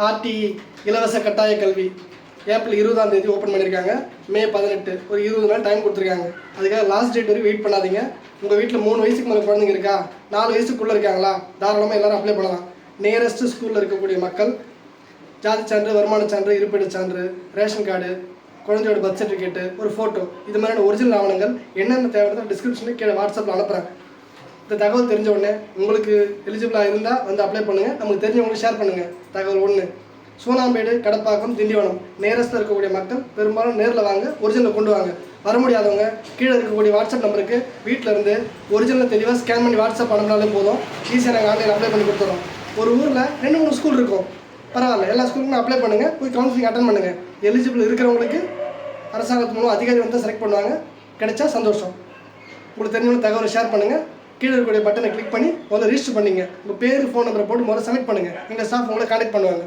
RTE இலவச கட்டாய கல்வி ஏப்ரல் 20ஆம் தேதி ஓப்பன் பண்ணியிருக்காங்க. மே 18 ஒரு 20 நாள் டைம் கொடுத்துருக்காங்க. அதுக்காக லாஸ்ட் டேட் வரைக்கும் வெயிட் பண்ணாதீங்க. உங்கள் வீட்டில் 3 வயசுக்கு மேலே குழந்தைங்க இருக்கா, 4 வயசுக்குள்ளே இருக்காங்களா, தாராளமாக எல்லோரும் அப்ளை பண்ணலாம். நியரஸ்ட் ஸ்கூலில் இருக்கக்கூடிய மக்கள் ஜாதி சான்று, வருமான சான்று, இருப்பிடச் சான்று, ரேஷன் கார்டு, குழந்தையோட பர்த் சர்டிஃபிகேட்டு, ஒரு ஃபோட்டோ, இது மாதிரியான ஒரிஜினல் ஆவணங்கள் என்னென்ன தேவையான டிஸ்கிரிப்ஷனில் கீழே வாட்ஸ்அப்பில் அனுப்புகிறாங்க. இந்த தகவல் தெரிஞ்ச உடனே உங்களுக்கு எலிஜிபிளாக இருந்தால் வந்து அப்ளை பண்ணுங்கள். நமக்கு தெரிஞ்சவங்களுக்கு ஷேர் பண்ணுங்கள். தகவல் 1. சூனாம்பேடு, கடப்பாக்கம், திண்டிவனம் நேரஸ்ட்டில் இருக்கக்கூடிய மக்கள் பெரும்பாலும் நேரில் வாங்க, ஒரிஜினல் கொண்டு வாங்க. வர முடியாதவங்க கீழே இருக்கக்கூடிய வாட்ஸ்அப் நம்பருக்கு வீட்டில் இருந்து ஒரிஜினல் தெளிவாக ஸ்கேன் பண்ணி வாட்ஸ்அப் அனுப்பினாலே போதும். ஈஸியாக நாங்கள் ஆன்லைன் அப்ளை பண்ணி கொடுத்துறோம். ஒரு ஊரில் 2-3 ஸ்கூல் இருக்கும், பரவாயில்ல, எல்லா ஸ்கூலுக்கும் அப்ளை பண்ணுங்கள். போய் கவுன்சிலிங் அட்டன் பண்ணுங்கள். எலிஜிபிள் இருக்கிறவங்களுக்கு அரசாங்கத்து மூலம் அதிகாரி வந்து செலக்ட் பண்ணுவாங்க. கிடைச்சா சந்தோஷம். உங்களுக்கு தெரிஞ்சவங்க தகவலை ஷேர் பண்ணுங்கள். கீழே இருக்கக்கூடிய பட்டனை கிளிக் பண்ணி முதல்ல ரிஜிஸ்டர் பண்ணிங்க. உங்கள் பேர், ஃபோன் நம்பரை போட்டு முதல்ல சப்மிட் பண்ணுங்கள். எங்கள் ஸ்டாஃப் உங்களை கான்டெக்ட் பண்ணுவாங்க.